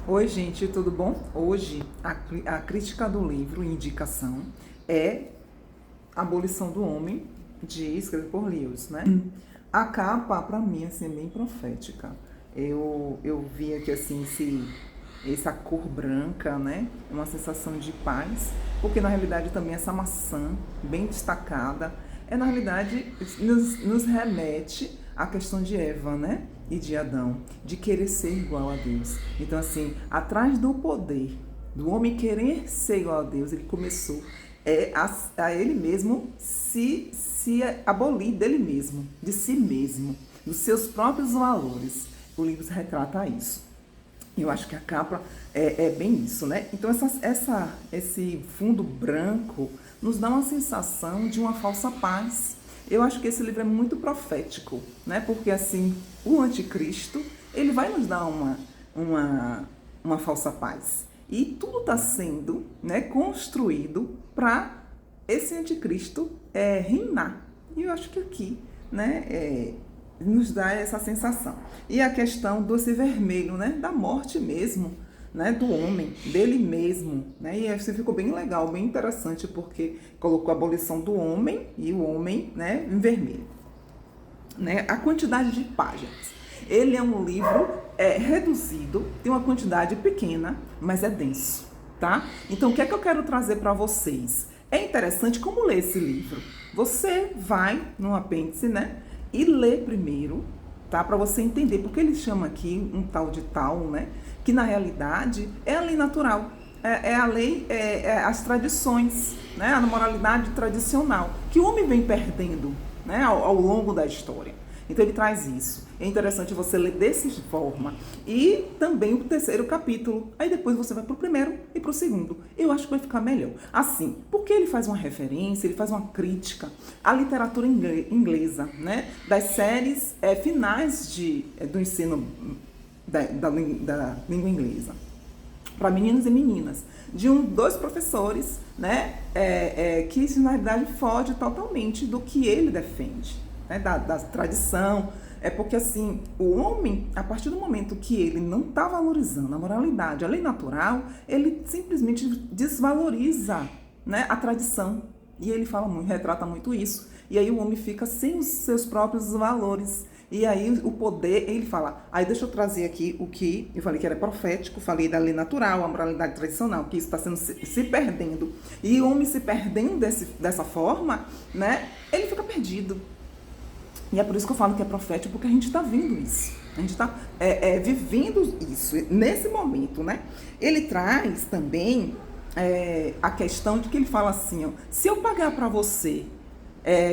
Oi, gente, tudo bom? Hoje a crítica do livro, indicação, é Abolição do Homem, escrito por Lewis, né? A capa, para mim, assim, é bem profética. Eu vi aqui, assim, essa cor branca, né? Uma sensação de paz, porque na realidade também essa maçã, bem destacada, na realidade, nos remete à questão de Eva, né? E de Adão, de querer ser igual a Deus. Então, assim, atrás do poder do homem querer ser igual a Deus, ele começou a ele mesmo se abolir dele mesmo, de si mesmo, dos seus próprios valores. O livro se retrata isso. Eu acho que a capa é bem isso, né? Então, esse fundo branco nos dá uma sensação de uma falsa paz. Eu acho que esse livro é muito profético, né? Porque, assim, o anticristo, ele vai nos dar uma falsa paz. E tudo está sendo, né, construído para esse anticristo reinar. E eu acho que aqui, né, nos dá essa sensação. E a questão do esse vermelho, né, da morte mesmo, né, do homem, dele mesmo, né, e isso ficou bem legal, bem interessante, porque colocou a abolição do homem e o homem, né, em vermelho, né, a quantidade de páginas. Ele é um livro reduzido, tem uma quantidade pequena, mas é denso, tá? Então, o que é que eu quero trazer para vocês? É interessante como ler esse livro. Você vai no apêndice, né? E lê primeiro, tá? Para você entender, porque ele chama aqui um tal de tal, né? Que na realidade é a lei natural, é a lei, as tradições, né? A moralidade tradicional, que o homem vem perdendo, né? Ao longo da história. Então ele traz isso. É interessante você ler dessa forma. E também o terceiro capítulo. Aí depois você vai para o primeiro e para o segundo. Eu acho que vai ficar melhor. Assim, porque ele faz uma referência, ele faz uma crítica à literatura inglesa, né? Das séries finais do ensino da língua inglesa. Para meninos e meninas. De dois professores, né? Que na realidade foge totalmente do que ele defende. Né, da tradição, porque assim, o homem, a partir do momento que ele não está valorizando a moralidade, a lei natural, ele simplesmente desvaloriza, né, a tradição, e ele fala muito, retrata muito isso, e aí o homem fica sem os seus próprios valores, e aí o poder, ele fala, aí deixa eu trazer aqui o que eu falei que era profético, falei da lei natural, a moralidade tradicional, que isso está sendo se perdendo, e o homem se perdendo dessa forma, né, ele fica perdido. E é por isso que eu falo que é profético, porque a gente está vendo isso. A gente está vivendo isso nesse momento, né? Ele traz também a questão de que ele fala assim, ó, se eu pagar para você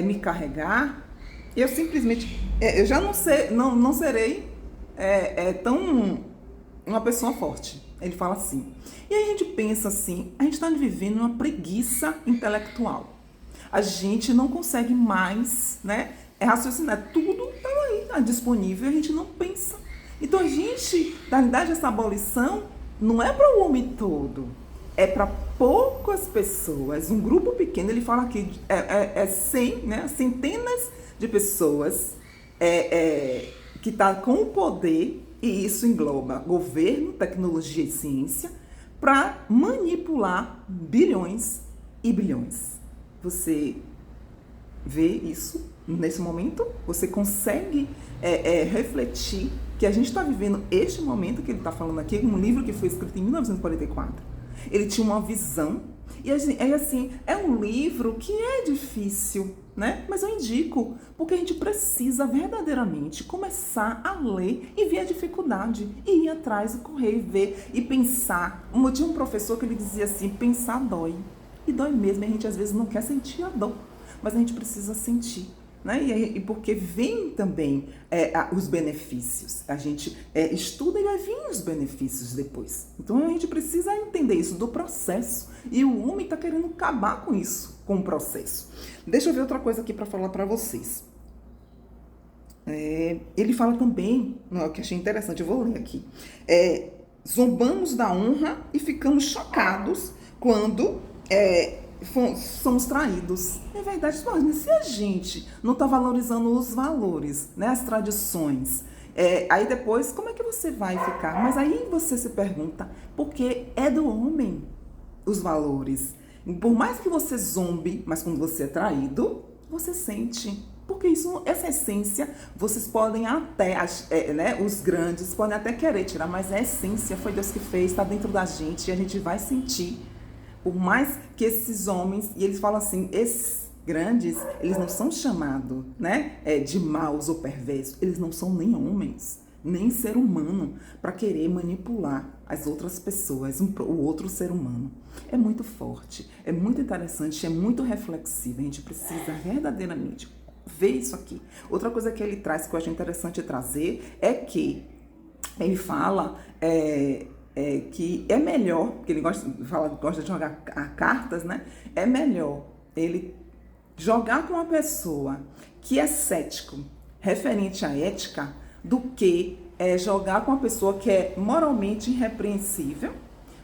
me carregar, eu simplesmente, eu já não serei tão uma pessoa forte. Ele fala assim. E aí a gente pensa assim, a gente está vivendo uma preguiça intelectual. A gente não consegue mais, né? Raciocinar, tudo está aí, tá disponível, a gente não pensa. Então a gente, na verdade, essa abolição não é para o homem todo, é para poucas pessoas, um grupo pequeno. Ele fala aqui, 100, né, centenas de pessoas que está com o poder, e isso engloba governo, tecnologia e ciência, para manipular bilhões e bilhões. Você vê isso nesse momento? Você consegue refletir que a gente está vivendo este momento que ele está falando aqui, um livro que foi escrito em 1944. Ele tinha uma visão, e assim, é um livro que é difícil, né? Mas eu indico, porque a gente precisa verdadeiramente começar a ler e ver a dificuldade, e ir atrás, e correr, e ver, e pensar. Eu tinha um professor que ele dizia assim, pensar dói. E dói mesmo, a gente às vezes não quer sentir a dor, mas a gente precisa sentir. Né? E porque vem também os benefícios. A gente estuda e vai vir os benefícios depois. Então a gente precisa entender isso do processo. E o homem está querendo acabar com isso, com o processo. Deixa eu ver outra coisa aqui para falar para vocês. Ele fala também, que achei interessante, eu vou ler aqui. Zombamos da honra e ficamos chocados quando somos traídos. É verdade, mas se a gente não está valorizando os valores, né, as tradições, Aí depois, como é que você vai ficar? Mas aí você se pergunta, porque é do homem os valores. Por mais que você zombe, mas quando você é traído, você sente. Porque isso, essa essência, vocês podem até, né, os grandes podem até querer tirar, mas a essência foi Deus que fez, está dentro da gente e a gente vai sentir. Por mais que esses homens, e eles falam assim, esses grandes, eles não são chamados, né, de maus ou perversos, eles não são nem homens, nem ser humano, para querer manipular as outras pessoas, o outro ser humano. É muito forte, é muito interessante, é muito reflexivo, a gente precisa verdadeiramente ver isso aqui. Outra coisa que ele traz, que eu acho interessante trazer, é que ele fala que é melhor, porque ele gosta de jogar cartas, né? É melhor ele jogar com uma pessoa que é cético, referente à ética, do que jogar com uma pessoa que é moralmente irrepreensível,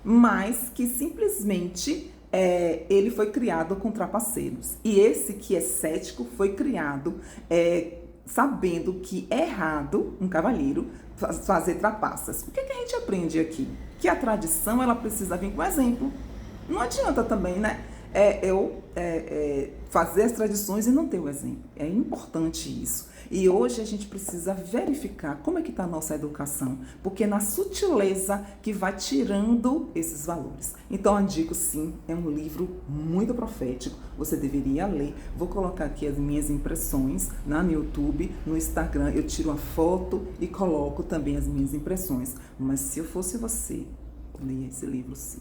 mas que simplesmente ele foi criado com trapaceiros. E esse que é cético foi criado sabendo que é errado um cavalheiro fazer trapaças. O que a gente aprende aqui? Que a tradição ela precisa vir com exemplo. Não adianta também, né? Eu fazer as tradições e não ter o exemplo. É importante isso. E hoje a gente precisa verificar como é que está a nossa educação, porque é na sutileza que vai tirando esses valores. Então, eu digo sim, é um livro muito profético, você deveria ler. Vou colocar aqui as minhas impressões no YouTube, no Instagram, eu tiro a foto e coloco também as minhas impressões. Mas se eu fosse você, leia esse livro sim.